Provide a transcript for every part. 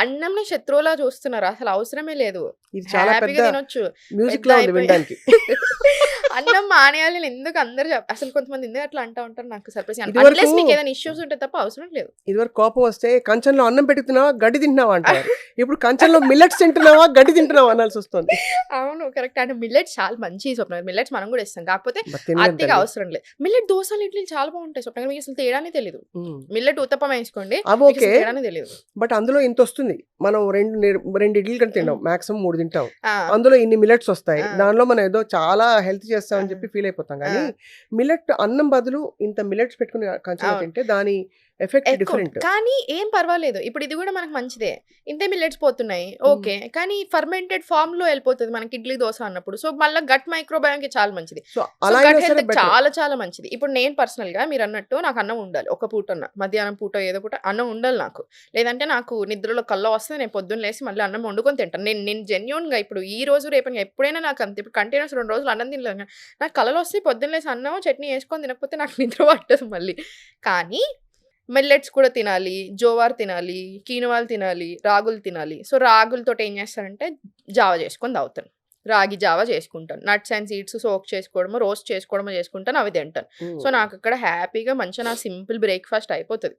అన్నంని శత్రువులా చూస్తున్నారు. అసలు అవసరమే లేదు. ఇది చాలా పెద్ద హ్యాపీగా తినొచ్చు. మ్యూజిక్ పెద్ద లా ఉంది అయిపోయి వినడానికి. అన్నం మానేయాలి అని ఎందుకు అందరూ అసలు కొంతమంది ఎందుకు అట్లా అంటా ఉంటారు నాకు సర్ప్రైజ్. ఇదివరకు అన్లెస్ మీకు ఏదైనా ఇష్యూస్ ఉంటే తప్ప అవసరం లేదు. ఇదివరకు కోపం వస్తే కంచంలో అన్నం పెట్టుతున్నావా గడ్డి తింటున్నావా అంటారు. ఇప్పుడు కంచంలో మిల్లెట్స్ తింటున్నావా గడ్డి తింటున్నావా అనాల్సి వస్తుంది. అవును కరెక్ట్. అంటే మిల్లెట్స్ చాలా మంచి స్వప్న. మిల్లెట్స్ మనం కూడా ఇస్తాం. కాకపోతే తినలేం అతిగా తల్లి. అవసరం లేదు. మిల్లెట్ దోసలు ఇడ్లీలు చాలా బాగుంటాయి స్వప్న. మీకు అసలు తేడానే తెలియదు. ఉమ్. మిల్లెట్ ఉత్తప్పం వేసుకోండి అవి మీకు ఓకే అసలు తేడానే తెలియదు. బట్ అందులో ఇంత వస్తుంది. మనం రెండు ఇడ్లీలు కానీ తింటాం, మాక్సిమం 3 తింటాం. ఆ, అందులో ఇన్ని మిల్లెట్స్ వస్తాయి. ఆ. దానిలో మనం ఏదో చాలా హెల్త్ చేస్తామని ఆ. చెప్పి ఫీల్ అయిపోతాం. కానీ ఆ. మిల్లెట్ అన్నం బదులు ఇంత మిల్లెట్స్ పెట్టుకుని కంచంలో అవును. తింటే దాని ఎఫెక్ట్ ఎక్కువ డిఫరెంట్. కానీ ఏం పర్వాలేదు. ఇప్పుడు ఇది కూడా మనకు మంచిదే. ఇంతే మిల్లెట్స్ పోతున్నాయి ఓకే. కానీ ఫర్మెంటెడ్ ఫార్మ్ లో వెళ్ళిపోతుంది మనకి ఇడ్లీ దోశ అన్నప్పుడు. సో మళ్ళీ గట్ మైక్రోబయోమ్ కి చాలా మంచిది. సో సో అలా గట్ అయినా సరే హెల్త్ బెటర్. చాలా చాలా మంచిది. ఇప్పుడు నేను పర్సనల్ గా మీరు అన్నట్టు నాకు అన్నం ఉండాలి. ఒక పూట మధ్యాహ్నం పూట ఏదో పూట అన్నం ఉండాలి నాకు. లేదంటే నాకు నిద్రలో కళ్ళ వస్తే నేను పొద్దున్న లేసి మళ్ళీ అన్నం వండుకొని తింటాను. నేను జెన్యూన్ గా ఇప్పుడు ఈ రోజు రేపు ఎప్పుడైనా నాకు అంతే. ఇప్పుడు కంటిన్యూస్ 2 రోజులు అన్నం తినలేదు. నాకు కళలు వస్తే పొద్దున్న లేసి అన్నం చట్నీ వేసుకొని తినకపోతే నాకు నిద్ర పట్టదు మళ్ళీ. కానీ మిల్లెట్స్ కూడా తినాలి, జోవార్ తినాలి, కీనువాలు తినాలి, రాగులు తినాలి. సో రాగులతో ఏం చేస్తానంటే జావ చేసుకొని తాగుతాను. రాగి జావ చేసుకుంటాను. నట్స్ అండ్ సీడ్స్ సోక్ చేసుకోవడమో రోస్ట్ చేసుకోవడమో చేసుకుంటాను, అవి తింటాను. సో నాకు అక్కడ హ్యాపీగా మంచిగా నా సింపుల్ బ్రేక్ఫాస్ట్ అయిపోతుంది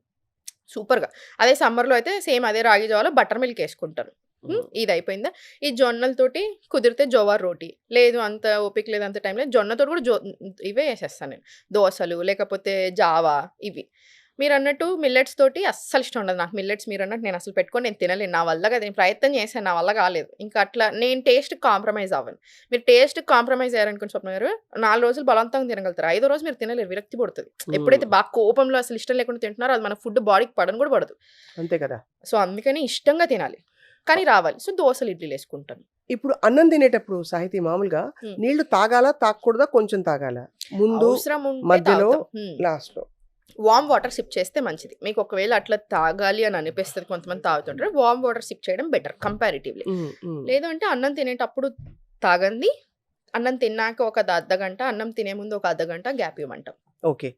సూపర్గా. అదే సమ్మర్లో అయితే సేమ్ అదే రాగి జావలో బటర్ మిల్క్ వేసుకుంటాను. ఇది అయిపోయిందా. ఈ జొన్నలతోటి కుదిరితే జోవార్ రోటీ, లేదు అంత ఓపిక లేదు అంత టైం లేదు జొన్నతోటి కూడా ఇవే వేసేస్తాను నేను. దోశలు లేకపోతే జావా ఇవి. మీరు అన్నట్టు మిల్లెట్స్ తోటి అస్సలు ఇష్టం ఉండదు నాకు. మిల్లెట్స్ మీరు అన్నట్టు నేను అసలు పెట్టుకొని నేను తినలేను. నా వల్ల కదా, నేను ప్రయత్నం చేశాను, నా వల్ల కాలేదు. ఇంకా అట్లా నేను టేస్ట్ కాంప్రమైజ్ అవ్వను. మీరు టేస్ట్ కాంప్రమైజ్ అయ్యారనుకుని స్వప్న గారు 4 రోజులు బలవంతంగా తినగలుగుతారు. 5వ రోజు మీరు తినలేరు, విరక్తి పడుతుంది. ఎప్పుడైతే బాగా కోపంలో అసలు ఇష్టం లేకుండా తింటున్నారో అది మన ఫుడ్ బాడీకి పడను కూడా పడదు. అంతే కదా. సో అందుకని ఇష్టంగా తినాలి కానీ రావాలి. సో దోశలు ఇడ్లీలు వేసుకుంటాను. ఇప్పుడు అన్నం తినేటప్పుడు సాహితీ మామూలుగా నీళ్లు తాగాలా తాగకూడదా, కొంచెం తాగాలా, ముందు అవసరం ఉంటే మధ్యలో తాగుతాం. లాస్ట్ లో? వామ్ వాటర్ సిప్ చేస్తే మంచిది. మీకు ఒకవేళ అట్లా తాగాలి అని అనిపిస్తుంది, కొంతమంది తాగుతుంటారు, వామ్ వాటర్ సిప్ చేయడం బెటర్ కంపారిటివ్లీ. లేదు అంటే అన్నం తినేటప్పుడు తాగండి, అన్నం తిన్నాక ఒక అర్ధగంట, అన్నం తినే ముందు ఒక అర్ధగంట గ్యాప్ ఇవ్వమంటాం. ఓకే.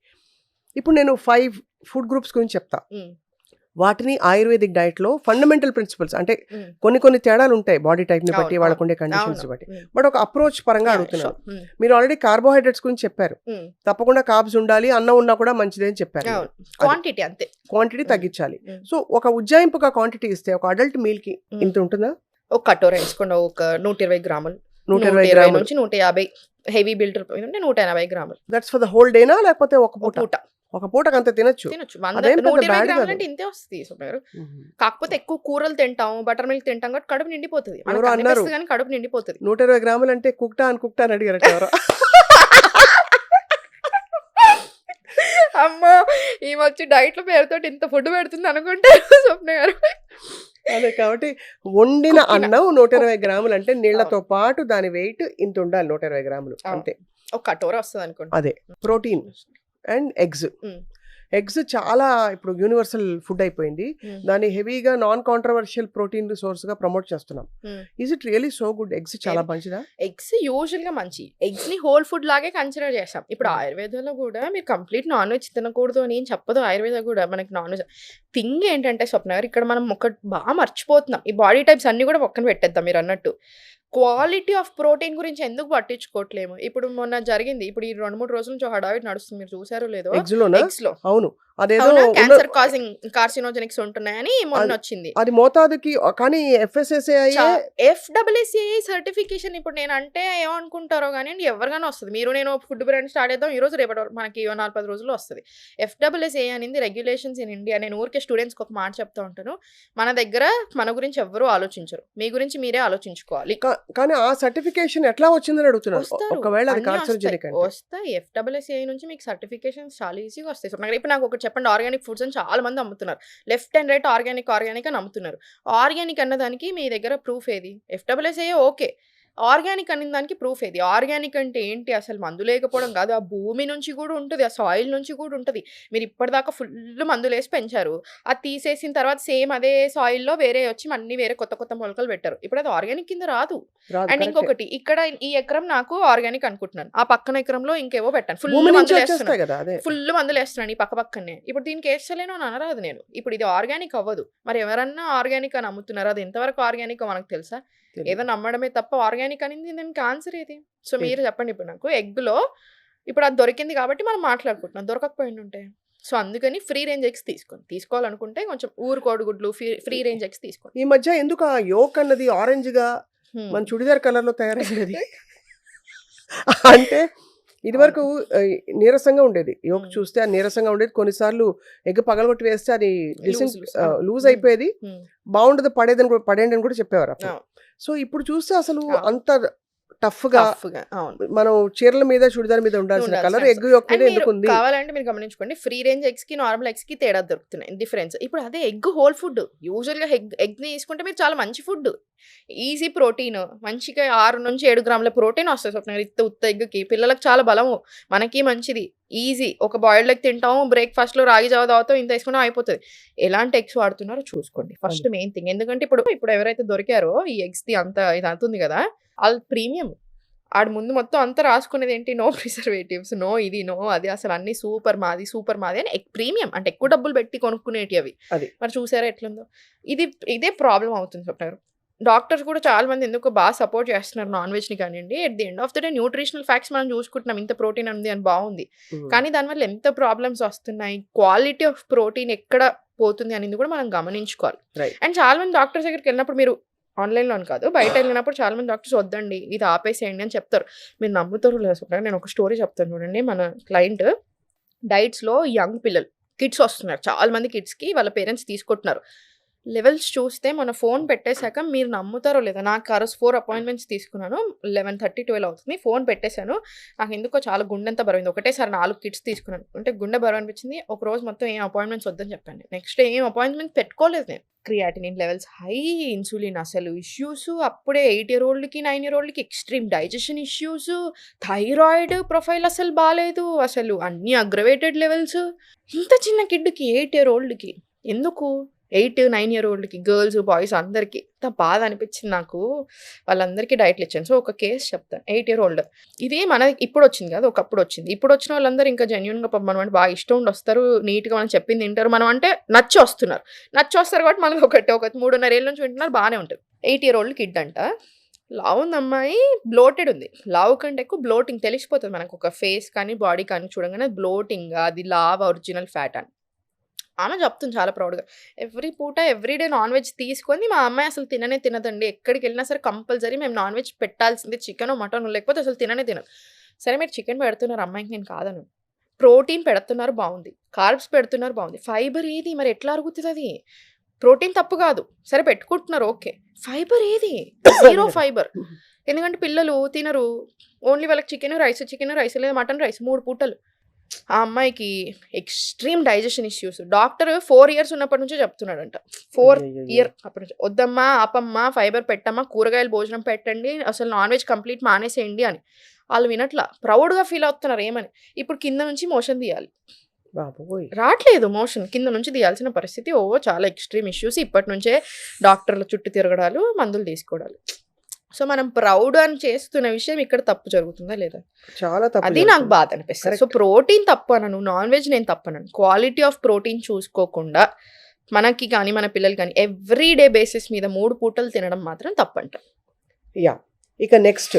ఇప్పుడు నేను 5 ఫుడ్ గ్రూప్స్ గురించి చెప్తా. వాటిని ఆయుర్వేదిక్ డైట్ లో ఫండమెంటల్ ప్రిన్సిపల్స్ అంటే కొన్ని తేడాలు ఉంటాయి బాడీ టైప్ ని బట్టి, వాళ్ళకు ఉండే కండిషన్స్ బట్టి. బట్ ఒక అప్రోచ్ పరంగా అడుగుతున్నాను. మీరు ఆల్రెడీ కార్బోహైడ్రేట్స్ గురించి చెప్పారు, తప్పకుండా కార్బ్స్ ఉండాలి, అన్నం ఉన్నా కూడా మంచిదే అని చెప్పారు. క్వాంటిటీ అంతే, క్వాంటిటీ తగ్గించాలి. సో ఒక ఉజ్జాయింపుగా క్వాంటిటీ ఇస్తే ఒక అడల్ట్ మీల్ కి ఇంత ఉంటుందా? ఒక కటోర వేసుకోండి, ఒక 120 గ్రాములు, 120 గ్రాముల నుంచి 150 హెవీ బిల్డర్ అంటే 180 గ్రాములు. దట్స్ ఫర్ ద హోల్ డేనా లేకపోతే ఒక పూట? ఒక పూటకి అంత తినొచ్చు. 120 గ్రాములు అంటే ఇంతే వస్తుంది సుమారు. కాకపోతే ఎక్కువ కూరలు తింటాం, బటర్ మిల్క్ తింటాం కాబట్టి కడుపు నిండిపోతుంది. అన్నారు కానీ కడుపు నిండిపోతుంది. 120 గ్రాములు అంటే కుక్టా అని అడిగారు ఎవరు? అమ్మో ఈ వచ్చి డైట్ లో పేరుతో ఇంత ఫుడ్ పెడుతుంది అనుకుంటే స్వప్న గారు. అదే కాబట్టి వండిన అన్నం 120 గ్రాములు అంటే నీళ్లతో పాటు దాని వెయిట్ ఇంత ఉండాలి, 120 గ్రాములు అంతే. ఒక కటోర వస్తుంది అనుకోండి. అదే ప్రోటీన్ అండ్ ఎగ్స్ చాలా ఇప్పుడు యూనివర్సల్ ఫుడ్ అయిపోయింది. దాన్ని హెవీగా నాన్ కాంట్రవర్షియల్ ప్రోటీన్ సోర్స్ గా ప్రమోట్ చేస్తున్నాం. Is it really so good? Eggs చాలా మంచిదా? ఎగ్స్ యూజువల్ గా మంచి. ఎగ్స్ ని హోల్ ఫుడ్ లాగే కన్సిడర్ చేస్తాం. ఇప్పుడు ఆయుర్వేదంలో కూడా మీరు కంప్లీట్ నాన్ వెజ్ తినకూడదు అని ఏం చెప్పదు ఆయుర్వేద కూడా. మనకి నాన్ వెజ్ థింగ్ ఏంటంటే స్వప్న గారు ఇక్కడ మనం ఒక బాగా మర్చిపోతున్నాం. ఈ బాడీ టైప్స్ అన్ని కూడా పక్కన పెట్టేద్దాం. మీరు అన్నట్టు క్వాలిటీ ఆఫ్ ప్రోటీన్ గురించి ఎందుకు పట్టించుకోవట్లేము? ఇప్పుడు మొన్న జరిగింది, ఇప్పుడు ఈ 2-3 రోజుల నుంచి హడావిడి నడుస్తుంది, మీరు చూసారో లేదో ఎగ్స్ లో. అవును, అదేదో క్యాన్సర్ కాజింగ్ కార్సినోజెనిక్స్ ఉంటున్నాయని మొన్న వచ్చింది. అది మోతాదుకి. కానీ FSSAI సర్టిఫికేషన్ ఇప్పుడు నేను అంటే ఏమనుకుంటారో కానీ ఎవరికైనా వస్తుంది. మీరు నేను ఫుడ్ బ్రాండ్ స్టార్ట్ చేద్దాం ఈ రోజు రేపటి వరకు మనకి 4-10 రోజుల్లో వస్తుంది. FSSAI అనేది రెగ్యులేషన్స్ ఇన్ ఇండియా. నేను ఊరికే స్టూడెంట్స్కి ఒక మాట చెప్తా ఉంటాను, మన దగ్గర మన గురించి ఎవ్వరూ ఆలోచించరు, మీ గురించి మీరే ఆలోచించుకోవాలి. కానీ ఆ సర్టిఫికేషన్ ఎట్లా వచ్చిందని అడుగుతున్నారు. ఒకవేళ అది కార్సినోజెనిక్ అంటే వస్తాయి. FSSAI నుంచి మీకు సర్టిఫికేషన్స్ చాలా ఈజీగా వస్తాయి. ఇప్పుడు నాకు ఒకటి చెప్పండి, ఆర్గానిక్ ఫుడ్స్ అని చాలా మంది అమ్ముతున్నారు, లెఫ్ట్ అండ్ రైట్ ఆర్గానిక్ అని అమ్ముతున్నారు. ఆర్గానిక్ అన్నదానికి మీ దగ్గర ప్రూఫ్ ఏది? FSSAI ఓకే, ఆర్గానిక్ అనే దానికి ప్రూఫ్ ఏది? ఆర్గానిక్ అంటే ఏంటి? అసలు మందు లేకపోవడం కాదు. ఆ భూమి నుంచి కూడా ఉంటది. ఆ సాయిల్ నుంచి కూడా ఉంటది. మీరు ఇప్పటిదాకా ఫుల్ మందులేసి పెంచారు. అది తీసేసిన తర్వాత సేమ్ అదే సాయిల్‌లో వేరే వచ్చి అన్నీ వేరే కొత్త కొత్త మొలకలు పెట్టారు. ఇప్పుడు అది ఆర్గానిక్ కింద రాదు. రాదు. అండ్ కరెక్టే. ఇంకొకటి ఇక్కడ ఈ ఎకరం నాకు ఆర్గానిక్ అనుకుంటున్నాను. ఆ పక్కన ఎకరంలో ఇంకేవో పెట్టాను. ఫుల్ భూమి నుంచి మందులేస్తున్నాను. వచ్చేస్తాయి కదా! అదే. ఫుల్ మందులేస్తున్నాను ఈ పక్కనే. ఇప్పుడు దీనికి ఏస్తలేను అని అనరాదు నేను. ఇప్పుడు ఇది ఆర్గానిక్ అవ్వదు. మరి ఎవరన్నా ఆర్గానిక్ అని అమ్ముతున్నారు. అది ఎంతవరకు ఆర్గానికో మనకు తెలుసా? తెలీదు. ఏదో నమ్మడమే తప్ప ఆర్గానిక్ అనేది దానికి ఆన్సర్ ఏది? సో లేదు. మీరు చెప్పండి ఇప్పుడు నాకు ఎగ్‌లో ఇప్పుడు అది దొరికింది కాబట్టి మనం మాట్లాడుకుంటున్నాం. దొరకకపోయిండుంటే? సో అందుకని ఫ్రీ రేంజ్ ఎగ్స్ తీసుకోండి. తీసుకోవాలనుకుంటే కొంచెం ఊరు కోడిగుడ్లు ఫ్రీ రేంజ్ ఎగ్స్ తీసుకోండి. ఈ మధ్య ఎందుకు ఆ యోక్ అన్నది ఆరెంజ్‌గా హ్మ్. మన చుడిదార్ కలర్‌లో తయారైందది? అంటే ఇదివరకు నీరసంగా ఉండేది. యోక్ హ్మ్. చూస్తే అది నీరసంగా ఉండేది. కొన్నిసార్లు ఎగ్ పగలగొట్టి వేస్తే అది లూజ్. లూజ్ హ్మ్. అయిపోయేది. హ్మ్. బాగుండదు పడేయండి అని కూడా చెప్పేవారు అప్పుడు. అవును. సో ఇప్పుడు చూస్తే అసలు అవును. అంత టఫ్‌గా టఫ్‌గా. అవును. మనం చీరల మీద చుడిదార్ మీద ఉండాల్సిన కలర్ ఎగ్ యోక్ మీద అండ్ మీరు ఎందుకు ఉంది? కావాలంటే మీరు గమనించుకోండి. ఫ్రీ రేంజ్ ఎగ్స్‌కి, నార్మల్ ఎగ్స్‌కి తేడా దొరుకుతున్నాయి. డిఫరెన్స్. ఇప్పుడు అదే ఎగ్ హోల్ ఫుడ్. యూజువల్‌గా ఎగ్‌ని తీసుకుంటే మీరు చాలా మంచి ఫుడ్. Easy protein. మంచిగా 6-7 గ్రాముల ప్రోటీన్ వస్తది స్వప్న ఉత్త ఎగ్‌కి. పిల్లలకి చాలా బలము. మనకి మంచిది. ఈజీ. ఒక బాయిల్డ్ ఎగ్ తింటాము. బ్రేక్‌ఫాస్ట్‌లో రాగి జావ తాగుతాం. ఇంత ఏసుకున్నా అయిపోతది. ఎలాంటి ఎగ్స్ వాడుతున్నారో చూసుకోండి. First main thing. ఎందుకంటే ఇప్పుడు ఎవరైతే దొరికారో ఈ ఎగ్స్‌ది ఇది ఉంది కదా! ఆళ్ళు ప్రీమియం. ఆడు ముందు మొత్తం అంతా రాసుకునేదేంటి? నో ప్రిజర్వేటివ్స్, నో ఇది, నో అది. అసలు అన్నీ సూపర్ మాది అని ప్రీమియం. అంటే ఎక్కువ డబ్బులు పెట్టి కొనుక్కునేటివి అవి. అది. మరి చూసారా ఎట్లుందో? ఇదే ప్రాబ్లమ్ అవుతుంది స్వప్న గారు. డాక్టర్స్ కూడా చాలా మంది ఎందుకో సపోర్ట్ చేస్తున్నారు నాన్ వెజ్‌ని కానియండి. At the end of the day nutritional facts మనం చూసుకుంటున్నాం. ఇంత ప్రోటీన్ ఉంది అని బావుంది. కానీ దానివల్ల ఎంత ప్రాబ్లమ్స్ వస్తున్నాయి. క్వాలిటీ ఆఫ్ ప్రోటీన్ ఎక్కడ పోతుంది అనేది కూడా మనం గమనించుకోవాలి. రైట్. అండ్ చాలా మంది డాక్టర్స్ దగ్గరికెళ్ళినప్పుడు మీరు ఆన్‌లైన్‌లో అని కాదు. బయట వెళ్ళినప్పుడు చాలా మంది డాక్టర్స్ వద్దండి. ఇది ఆపేసేయండి అని చెప్తారు. మీరు నమ్ముతారో లేదో స్వప్న, నేను ఒక స్టోరీ చెప్తాను చూడండి. మన క్లయింట్ డైట్స్‌లో యంగ్ పిల్లలు, కిడ్స్ వస్తున్నారు. చాలా మంది కిడ్స్‌కి వాళ్ళ పేరెంట్స్ తీసుకుంటున్నారు. లెవెల్స్ చూస్తే మొన్న ఫోన్ పెట్టేసాక మీరు నమ్ముతారో లేదో, నాకు ఆ రోజు 4 అపాయింట్మెంట్స్ తీసుకున్నాను. 11:30, 12 అవుతుంది. ఫోన్ పెట్టేసాను. నాకెందుకో చాలా గుండెంతా బరువైంది. ఒకటేసారి 4 కిట్స్ తీసుకున్నాను. అంటే గుండె బరువు అనిపించింది. ఒక రోజు మొత్తం ఏం అపాయింట్మెంట్స్ వద్దని చెప్పాను. నెక్స్ట్ డే ఏం అపాయింట్మెంట్ పెట్టుకోలేదు నేను. క్రియాటినిన్ లెవెల్స్ హై, ఇన్సులిన్ అసలు ఇష్యూస్, అప్పుడే 8 ఇయర్ ఓల్డ్‌కి, 9 ఇయర్ ఓల్డ్‌కి extreme digestion issues, thyroid profile అసలు బాలేదు. అసలు అన్నీ అగ్రవేటెడ్ లెవెల్స్. ఇంత చిన్న కిడ్‌కి 8 ఇయర్ ఓల్డ్‌కి ఎందుకు? 8, 9 ఇయర్ ఓల్డ్‌కి గర్ల్స్, బాయ్స్ అందరికి. ఎంత బాధ అనిపించింది నాకు. వాళ్ళందరికీ డైట్‌లు ఇచ్చాను. సో, ఒక కేస్ చెప్తాను. 8 ఇయర్ ఓల్డ్. ఇది ఇప్పుడొచ్చింది కాదు. ఒకప్పుడొచ్చింది. ఇప్పుడొచ్చిన వాళ్ళందరూ ఇంకా జెన్యూన్‌గా మనం అంటే బాగా ఇష్టం ఉండి వస్తారు. నీట్‌గా మనం చెప్పింది తింటారు. మనం అంటే నచ్చి వస్తున్నారు. కాబట్టి మనది ఒక 3.5 ఏళ్ల నుంచి వింటున్నారు. బానే ఉంటది. 8 ఇయర్ ఓల్డ్ కిడ్ అంట. లావుంది అమ్మాయి. బ్లోటెడ్ ఉంది. లావు కంటే ఎక్కువ బ్లోటింగ్ తెలిసిపోతది మనకు. ఒక ఫేస్ కానీ, బాడీ కానీ చూడంగానే బ్లోటింగ్, అది లావు ఒరిజినల్ ఫ్యాట్ అని. ఆమె చెప్తుంది చాలా ప్రౌడ్‌గా. ఎవ్రీ పూట ఎవ్రీడే నాన్ వెజ్ తీసుకొని మా అమ్మాయి అసలు తినదండి. ఎక్కడికెళ్ళినా సరే కంపల్సరీ మేము నాన్ వెజ్ పెట్టాల్సిందే. చికెనో, మటనో లేకపోతే అసలు తినదు. సరే మీరు చికెన్ పెడుతున్నారు అమ్మాయికి నేను కాదనను. ప్రోటీన్ పెడుతున్నారు బావుంది. కార్బ్స్ పెడుతున్నారు బావుంది. ఫైబర్ ఏది? మరి ఎట్లా అరుగుతదది? ప్రోటీన్ తప్పు కాదు. సరే పెట్టుకుంటున్నారు ఓకే. ఫైబర్ ఏది? Zero fibre. ఎందుకంటే పిల్లలు తినరు. ఓన్లీ వాళ్ళకి చికెను, రైస్ లేదా మటన్ రైస్ 3 పూటలు. ఆ అమ్మాయికి extreme digestion issues. Doctor 4 years ఉన్నప్పటి నుంచే చెప్తున్నాడంట. 4 ఇయర్ అప్పటి నుంచి. వద్దమ్మా, ఆపమ్మా, ఫైబర్ పెట్టమ్మా, కూరగాయల భోజనం పెట్టండి, అసలు నాన్ వెజ్ కంప్లీట్ మానేసేయండి అని. ఆళ్ళు వినట్లా. ప్రౌడ్‌గా ఫీల్ అవుతున్నారు ఏమని. ఇప్పుడు కింద నుంచి మోషన్ తీయాలి. బాబోయ్! రాట్లేదు మోషన్. కింద నుంచి తీయాల్సిన పరిస్థితి. చాలా ఎక్స్‌ట్రీమ్ ఇష్యూస్. ఇప్పటి నుంచే డాక్టర్ల చుట్టూ తిరగడాలు, మందులు తీసుకోవడాలు. సో, మనం ప్రౌడ్ అని చేస్తున్న విషయం ఇక్కడ తప్పు జరుగుతుందా లేదా? చాలా తప్పు అది నాకు జరుగుతుంది. బాధ అనిపిస్తది. So, correct. ప్రోటీన్ తప్పు అనను. నాన్ వెజ్ నేను తప్పనను. క్వాలిటీ ఆఫ్ ప్రోటీన్ చూసుకోకుండా మనకి కానీ, మన పిల్లలకి కానీ ఎవ్రీ డే బేసిస్ మీద 3 పూటలు తినడం మాత్రం తప్పంట. యాహ్! ఇక నెక్స్ట్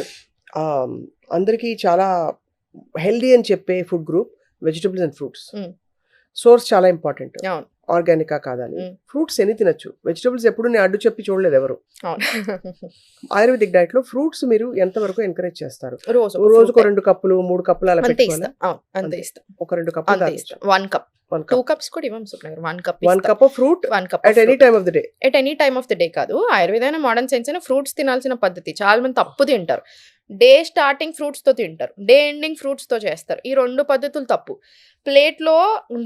అందరికీ చాలా హెల్తీ అని చెప్పే food group vegetables and fruits. హ్మ్. సోర్స్ చాలా ఇంపార్టెంట్. అవును. ఆర్గానికా కాదని. హ్మ్. ఫ్రూట్స్ ఎన్ని తినొచ్చు. వెజిటబుల్స్ ఎప్పుడు నేను అడ్డు చెప్పి చూడలేదు ఎవరు. అవును. ఆయుర్వేదిక్ డైట్‌లో ఫ్రూట్స్ మీరు ఎంతవరకు ఎంకరేజ్ చేస్తారు? రోజుకో రోజుకో ఫ్రూటే. 2 కప్పులు, 3 కప్పులు అలా అంతే పెట్టుకోవాలా? ఇస్తా. అవును. అంతే అంతే. ఇస్తా. ఒక 2 కప్పులు అంతే తాగొచ్చు. ఇస్తా. 1 కప్. 1 2 కప్. కప్స్ కూడా ఇవ్వం స్వప్న గారు. 1 కప్ 1 ఇస్తా. Cup of fruit 1 cup at of any fruit. Time of the day. At any time of the day కాదు. ఆయుర్వేదం, మోడర్న్ సైన్స్ అయినా ఫ్రూట్స్ తినాల్సిన పద్ధతి. చాలా మంది తప్పు తింటారు. డే స్టార్టింగ్ ఫ్రూట్స్‌తో తింటారు. డే ఎండింగ్ ఫ్రూట్స్‌తో చేస్తారు. ఈ 2 పద్ధతులు తప్పు. ప్లేట్‌లో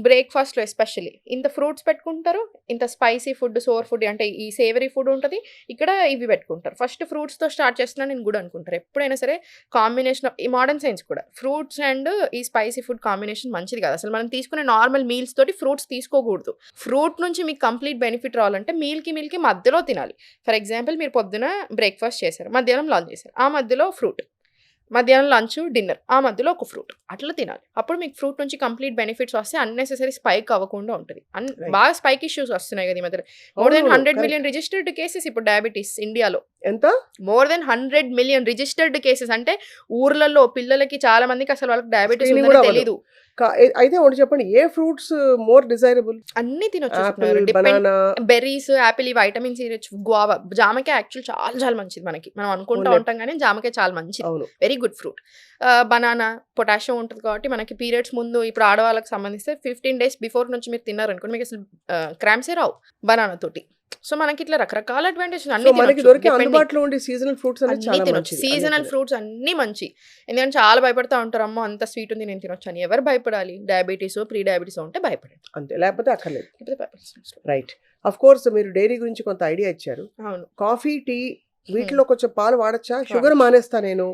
బ్రేక్‌ఫాస్ట్‌లో ఎస్పెషల్లీ ఇంత ఫ్రూట్స్ పెట్టుకుంటారు. ఇంత స్పైసీ ఫుడ్, సోర్ ఫుడ్ అంటే ఈ సేవరీ ఫుడ్ ఉంటది. ఇక్కడ ఇవి పెట్టుకుంటారు. ఫస్ట్ ఫ్రూట్స్‌తో స్టార్ట్ చేస్తున్నానని కూడా అనుకుంటారు. ఎప్పుడైనా సరే కాంబినేషన్ ఈ మోడర్న్ సైన్స్ కూడా ఫ్రూట్స్ అండ్ ఈ స్పైసీ ఫుడ్ కాంబినేషన్ మంచిది కాదు. అసలు మనం తీసుకునే నార్మల్ మీల్స్ తోటి ఫ్రూట్స్ తీసుకోకూడదు. ఫ్రూట్ నుంచి మీకు కంప్లీట్ బెనిఫిట్ రావాలంటే మీల్‌కి మధ్యలో తినాలి. ఫర్ ఎగ్జాంపుల్ మీరు పొద్దున బ్రేక్‌ఫాస్ట్ చేశారు. మధ్యాహ్నం లంచ్ చేశారు. ఆ మధ్యలో ఫ్రూట్. మధ్యాహ్నం లంచ్, డిన్నర్. ఆ మధ్యలో ఒక ఫ్రూట్. అట్లా తినాలి. అప్పుడు మీకు ఫ్రూట్ నుంచి కంప్లీట్ బెనిఫిట్స్ వస్తే అన్నెసెసరీ స్పైక్ అవ్వకుండా ఉంటది. రైట్. బాగా స్పైక్ ఇష్యూస్ వస్తున్నాయి కదా ఈ మధ్యలో. మోర్ దెన్ అవును. 100 కరెక్ట్. మిలియన్ రిజిస్టర్డ్ కేసెస్ ఇప్పుడు డయాబెటిస్ ఇండియాలో. ఎంత? More than 100 million registered cases అంటే ఊర్లలో పిల్లలకి చాలా మందికి అసలు వాళ్ళకి డయాబెటిస్ స్క్రీనింగ్ కూడా ఉందని అవ్వదు. తెలీదు. అయితే ఒకటి చెప్పండి, ఏ ఫ్రూట్స్ మోర్ డిజైరబుల్? అన్నీ తినొచ్చు యాపిల్, చెప్తున్నారు. Banana. Berries, apple, vitamin C rich, guava, జామకాయ యాక్చువల్ చాలా చాలా మంచిది మనకి. మనం అనుకుంటా అవునులే. ఉంటాం కానీ జామకాయ చాలా మంచిది. అవును. Very good fruit. Banana potassium ఉంటుంది కాబట్టి మనకి పీరియడ్స్ ముందు ఇప్పుడు ఆడవాళ్ళకి సంబంధిస్తే 15 డేస్ బిఫోర్ నుంచి మీరు తిన్నారనుకోండి మీకు అసలు క్రామ్సే రావు బనానా తోటి. సో మనకి ఇట్లా రకరకాల అడ్వాంటేజ్ సో అన్ని మనకి తినొచ్చు. దొరికే డిపెండింగ్ అందుబాటులో ఉండే సీజనల్ ఫ్రూట్స్ అనేది అన్నీ చాలా తినొచ్చు. మంచిది. అన్ని సీజనల్ తినొచ్చు. ఫ్రూట్స్ అన్నీ మంచి. ఎందుకంటే చాలా భయపడతా ఉంటారు. అమ్మో అంత స్వీట్ ఉంది నేను తినొచ్చు అని. ఎవరు భయపడాలి? డయాబెటీస్, ప్రీ డయాబెటీస్ ఉంటే భయపడండి. అంతే, లేకపోతే అక్కర్లేదు. లేకపోతే భయపడాల్సిన అవసరం లేదు. రైట్. ఆఫ్ కోర్స్ మీరు డైరీ గురించి కొంత ఐడియా ఇచ్చారు. అవును. కాఫీ, టీ వీటిలో కొంచెం పాలు వాడచ్చా? షుగర్ వాడచ్చు. మానేస్తా నేను,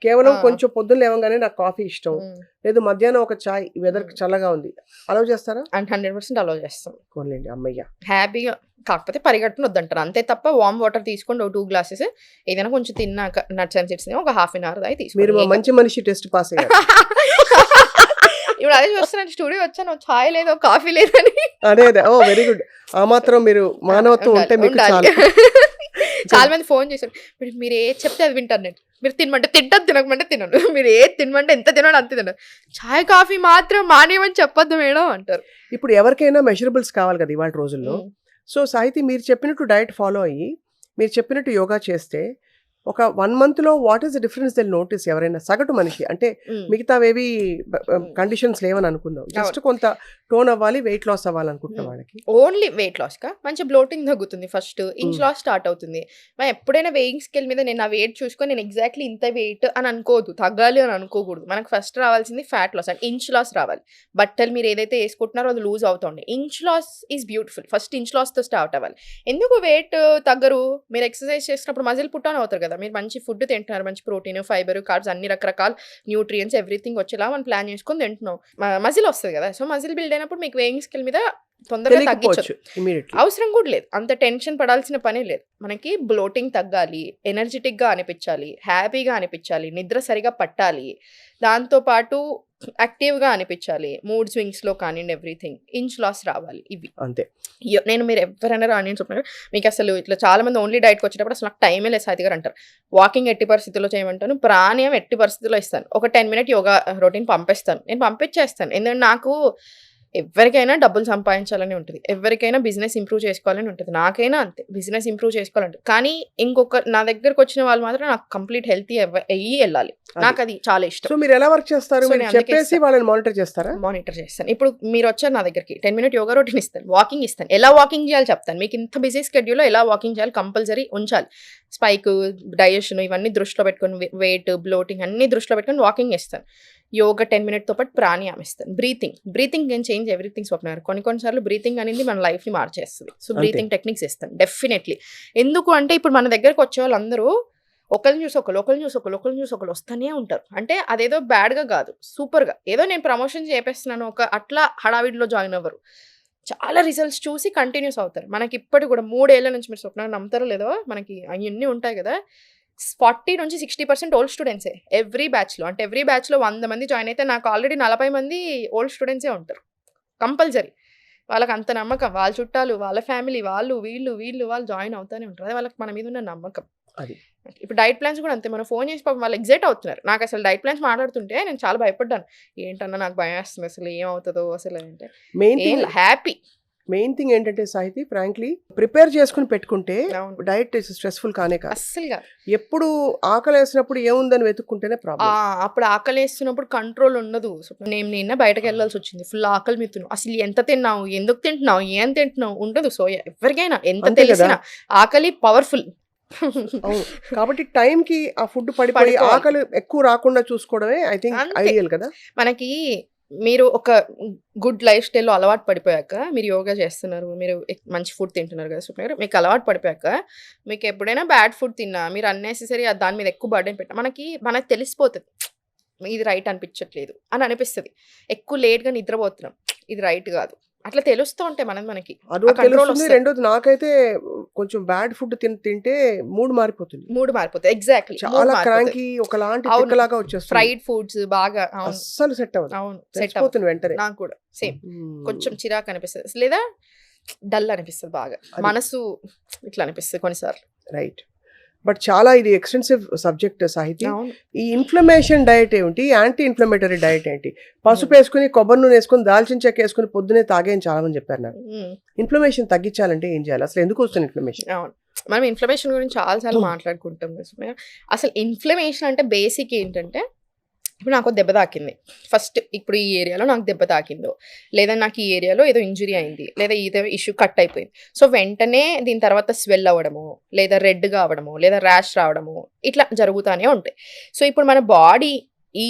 కేవలం ఆ. కొంచెం పొద్దున్న లేవగానే నాకు కాఫీ ఇష్టం, ఉమ్. లేదు మధ్యాహ్నం ఒక చాయ్, వెదర్ ఉమ్. చల్లగా ఉంది, అలౌ చేస్తారా? అండ్ 100% అలౌ చేస్తాం కొనలేండి అమ్మయ్య. హ్యాపీగా. కాకపోతే పరిగెట్టున వద్దంటారు అంతే తప్ప వామ్ వాటర్ తీసుకోండి. 2 గ్లాసెస్ ఏదైనా కొంచెం తిన్నాక నట్స్ అండ్ సీడ్స్ ఒక హాఫ్ అన్ అవర్ దాకా మీరు తీసుకోండి. మా ఏం కాదు. మంచి మనిషి టెస్ట్ పాస్ అయ్యారు. ఇప్పుడు అదే చూస్తున్నాను స్టూడియో వచ్చాను చాయ్ లేదు కాఫీ లేదని. అదే అదే. ఓ వెరీ గుడ్. ఆ మాత్రం మీరు మానవత్వం ఉంటే ఉండాలి మీకు ఉండాలి. చాలు. చాలా మంది ఫోన్ చేశారు. మీరు ఏది చెప్తే అది వింటారు నేను. మీరు తినమంటే తింటాను, తినకమంటే తినను. మీరు ఏది తినమంటే ఎంత తినడు అంతే తినడు. చాయ్ కాఫీ మాత్రం మానేయమని చెప్పొద్దు మేడం అంటారు. ఇప్పుడు ఎవరికైనా మెజరబుల్స్ కావాలి కదా ఇవాళ రోజుల్లో. ఉమ్. సో సాహితీ, మీరు చెప్పినట్టు డైట్ ఫాలో అయ్యి మీరు చెప్పినట్టు యోగా చేస్తే ఒక 1 మంత్లో వాట్ ఈస్ ద డిఫరెన్స్ దిల్ నోటీస్? ఎవరైనా సగటు మనిషి అంటే ఉమ్. మిగతావేవి ఉమ్. కండిషన్స్ లేవని అనుకుందాం, జస్ట్ అవును. కొంత టోన్ అవ్వాలి, వెయిట్ లాస్ అవ్వాలనుకుంటున్న ఉమ్. వాళ్ళకి. ఓన్లీ వెయిట్ లాస్‌కా మంచి బ్లోటింగ్ తగ్గుతుంది ఫస్ట్. ఇంచ్ ఉమ్. లాస్ స్టార్ట్ అవుతుంది. మనం ఎప్పుడైనా వెయింగ్ స్కేల్ మీద నేను నా వెయిట్ చూసుకొని నేను ఎగ్జాక్ట్‌లీ ఇంత వెయిట్ అని అనుకోవద్దు. తగ్గాలి అని అనుకోకూడదు. మనకు ఫస్ట్ రావాల్సింది fat loss and inch loss రావాలి. బట్టలు మీరు ఏదైతే ఏసుకుంటున్నారో అది లూజ్ అవుతుంది. Inch loss is beautiful. First inch లాస్‌తో స్టార్ట్ అవ్వాలి. ఎందుకు వెయిట్ తగ్గరు? మీరు ఎక్సర్సైజ్ చేసినప్పుడు మజిల్ పుట్ ఆన్ అవుతారు కదా! మీరు మంచి ఫుడ్ తింటున్నారు. మంచి ప్రోటీన్, ఫైబర్, కార్బ్స్ అన్ని రకరకాల న్యూట్రియంట్స్ ఎవ్రీథింగ్ వచ్చేలా మనం ప్లాన్ చేసుకొని తింటున్నాం. మజిల్ వస్తది కదా! సో మజిల్ బిల్డ్ అయినప్పుడు మీకు వేయింగ్ స్కేల్ మీద తొందరగా తగ్గించొచ్చు. తెలియకపోవచ్చు ఇమీడియట్లీ. అవసరం కూడా లేదు. అంత టెన్షన్ పడాల్సిన పనే లేదు. మనకి బ్లోటింగ్ తగ్గాలి, ఎనర్జిటిక్‌గా అనిపించాలి, హ్యాపీగా అనిపించాలి, నిద్ర సరిగా పట్టాలి. దాంతో పాటు యాక్టివ్‌గా అనిపించాలి. మూడ్ స్వింగ్స్‌లో కానివ్వండి ఎవ్రీథింగ్. ఇంచ్ లాస్ రావాలి ఇవి. అంతే. నేను మీరు ఎవరైనా రాని అని చెప్పినారు. మీకు అసలు ఇట్లా చాలా మంది ఓన్లీ డైట్‌కి వచ్చేటప్పుడు అసలు నాకు టైమే లేదు సాయితీ గారు అంటారు. వాకింగ్ ఎట్టి పరిస్థితుల్లో చేయమంటాను. ప్రాణాయామం ఎట్టి పరిస్థితుల్లో ఇస్తాను. ఒక 10 మినిట్ యోగా రొటీన్ పంపిస్తాను. నేను పంపించేస్తాను. ఎందుకంటే నాకు ఎవరికైనా డబ్బులు సంపాదించాలని ఉంటుంది. ఎవరికైనా బిజినెస్ ఇంప్రూవ్ చేసుకోవాలని ఉంటుంది. నాకైనా అంతే. బిజినెస్ ఇంప్రూవ్ చేసుకోవాలంటే. కానీ నా దగ్గరకు వచ్చిన వాళ్ళు మాత్రం నాకు కంప్లీట్ హెల్తీ అయ్యి వెళ్ళాలి. అది. నాకు అది చాలా ఇష్టం. సో మీరు ఎలా వర్క్ చేస్తారు? సో మీరు నేను అందుకే చెప్పేసి ఇస్తాను. వాళ్ళని మానిటర్ చేస్తారా? మానిటర్ చేస్తాను. ఇప్పుడు మీరు వచ్చారు నా దగ్గరికి 10 మినిట్ యోగా రొటీన్ ఇస్తాను. వాకింగ్ ఇస్తాను. ఎలా వాకింగ్ చేయాలి చెప్తాను. మీకు ఇంత బిజీ స్కెడ్యూల్లో ఎలా వాకింగ్ చేయాలి కంపల్సరీ ఉంచాలి. స్పైక్, డైజెషన్ ఇవన్నీ దృష్టిలో పెట్టుకొని వెయిట్, బ్లోటింగ్ అన్ని దృష్టిలో పెట్టుకొని వాకింగ్ ఇస్తాను. యోగా 10 మినిట్‌తో పాటు ప్రాణాయామం ఇస్తాను. బ్రీతింగ్ కెన్ చేంజ్ ఎవ్రీథింగ్ స్వప్న గారు. కొన్నిసార్లు బ్రీతింగ్ అనేది మన లైఫ్‌ని మార్చేస్తది. సో అంతే. బ్రీతింగ్ టెక్నిక్స్ ఇస్తాను డెఫినెట్‌లీ. ఎందుకు అంటే ఇప్పుడు మన దగ్గరకు వచ్చే వాళ్ళందరూ ఒకళ్ళని చూసి ఒకళ్ళు వస్తూనే ఉంటారు. అంటే అదేదో బ్యాడ్‌గా కాదు, సూపర్‌గా. ఏదో నేను ప్రమోషన్ చేపిస్తున్నాను అట్లా హడావిడిలో జాయిన్ అవ్వరు. చాలా రిజల్ట్స్ చూసి కంటిన్యూస్ అవుతారు. మనకి ఇప్పటికి కూడా 3 ఏళ్ల నుంచి మీరు స్వప్న నమ్ముతారో లేదో మనకి అయన్నీ ఉంటాయి కదా! 40-60% ఓల్డ్ స్టూడెంట్సే ఎవ్రీ బ్యాచ్‌లో. అంటే ఎవ్రీ బ్యాచ్‌లో 100 మంది జాయిన్ అయితే నాకు ఆల్రెడీ 40 మంది ఓల్డ్ స్టూడెంట్సే ఉంటారు. కంపల్సరీ. వాళ్ళకి అంత నమ్మకం. వాళ్ళ చుట్టాలు, వాళ్ళ ఫ్యామిలీ, వీళ్ళు జాయిన్ అవుతానే ఉంటారు. అదే వాళ్ళకి మన మీద ఉన్న నమ్మకం. అది. ఇప్పుడు డైట్ ప్లాన్స్ కూడా అంతే. మనం ఫోన్ చేసి పాపం వాళ్ళు ఎక్సైట్ అవుతున్నారు. నాకు అసలు డైట్ ప్లాన్స్ మాట్లాడుతుంటే నేను చాలా భయపడ్డాను. ఏంటన్నా నాకు భయం వేస్తుంది అసలు ఏమవుతుందో అసలు అంటే మెయిన్ హ్యాపీ. థింగ్ ఏంటంటే సాహితీ, ఫ్రాంక్లీ ప్రిపేర్ చేసుకుని పెట్టుకుంటే అవును. డైట్ స్ట్రెస్ఫుల్ కానే కాదు. అస్సలుగా. ఎప్పుడు ఆకలి వేసినప్పుడు ఏముందని వెతుక్కుంటేనే ప్రాబ్లం. అప్పుడు ఆకలి వేస్తున్నప్పుడు కంట్రోల్ ఉండదు. నేను నిన్న బయటకు వెళ్ళాల్సి వచ్చింది. ఫుల్ ఆకలి మీతున్నావు. అసలు ఎంత తిన్నావు, ఎందుకు తింటున్నావు, ఏం తింటున్నావు ఉండదు. సో ఎవరికైనా ఎంత అంతే కదా. తెలిసినా ఆకలి పవర్ఫుల్. అవును. కాబట్టి టైంకి ఆ ఫుడ్ పడిపోయి పడుకోవాలి. ఆకలి ఎక్కువ రాకుండా చూసుకోవడమే ఐ థింక్ అంతే. ఐడియల్ కదా! మనకి మీరు ఒక గుడ్ లైఫ్ స్టైల్‌లో అలవాటు పడిపోయాక, మీరు యోగా చేస్తున్నారు, మీరు మంచి ఫుడ్ తింటున్నారు కదా! స్వప్న గారు. మీకు అలవాటు పడిపోయాక, మీకు ఎప్పుడైనా బ్యాడ్ ఫుడ్ తిన్నా, మీరు అన్నెసెసరీ దాని మీద ఎక్కువ బర్డెన్ పెట్టినా, మనకు తెలిసిపోతది. ఇది రైట్ అనిపించట్లేదు అని అనిపిస్తది. ఎక్కువ లేట్‌గా నిద్రపోతున్నాం. ఇది రైట్ కాదు. అట్లా తెలుస్తూ ఉంటాయి మనకి. ఆ అదోటి కంట్రోల్ తెలుస్తుంది. వస్తది. రెండోది నాకైతే కొంచెం బ్యాడ్ ఫుడ్ తింటే మూడ్ మారిపోతుంది. మూడ్ మారిపోతది. ఎగ్జాక్ట్‌లీ. మూడ్ చాలా మారిపోతది. క్రాంకీ ఒకలాంటి అవును. తిక్కలాగా వచ్చేస్తుంది. ఫ్రైడ్ ఫుడ్స్ బాగా అవును. అస్సలు సెట్ అవ్వదు. అవును. సెట్ అవ్వదు. తెలిసిపోతుంది వెంటనే. నాకు కూడా సేమ్. హ్మ్. కొంచెం చిరాకు అనిపిస్తది. లేదా డల్ అనిపిస్తది బాగా. అది. మనసు ఇట్లా అనిపిస్తది కొన్నిసార్లు. రైట్. బట్ చాలా ఇది ఎక్స్‌టెన్సివ్ సబ్జెక్ట్ సాహితి. అవును. ఈ ఇన్‌ఫ్లమేషన్ డయట్ ఏమిటి? యాంటీ ఇన్‌ఫ్లమేటరీ డయట్ ఏంటి? పసుపేసుకొని, కొబ్బరి నూనేసుకొని, దాల్చిన చెక్కేసుకొని పొద్దున్నే తాగేయని చాలా మంది చెప్పారు నాకు. ఇన్‌ఫ్లమేషన్ తగ్గించాలంటే ఏం చేయాలి? అసలు ఎందుకు వస్తుంది ఇన్‌ఫ్లమేషన్? అవును. మనం ఇన్‌ఫ్లమేషన్ గురించి చాలా సార్లు మాట్లాడుకుంటాం కదా సుమయ్య. అసలు ఇన్‌ఫ్లమేషన్ అంటే బేసిక్ ఏంటంటే, ఇప్పుడు నాకో దెబ్బ తాకింది. ఫస్ట్ ఇప్పుడు ఈ ఏరియాలో నాకు దెబ్బ తాకిందో, లేదా నాకు ఈ ఏరియాలో ఏదో ఇంజురీ అయింది, లేదా ఏదో ఇష్యూ కట్ అయిపోయింది. సో, వెంటనే దీని తర్వాత స్వెల్ అవ్వడమో, లేదా రెడ్‌గా అవ్వడమో, లేదా ర్యాష్ రావడమో ఇట్లా జరుగుతానే ఉంటాయి. సో, ఇప్పుడు మన బాడీ ఈ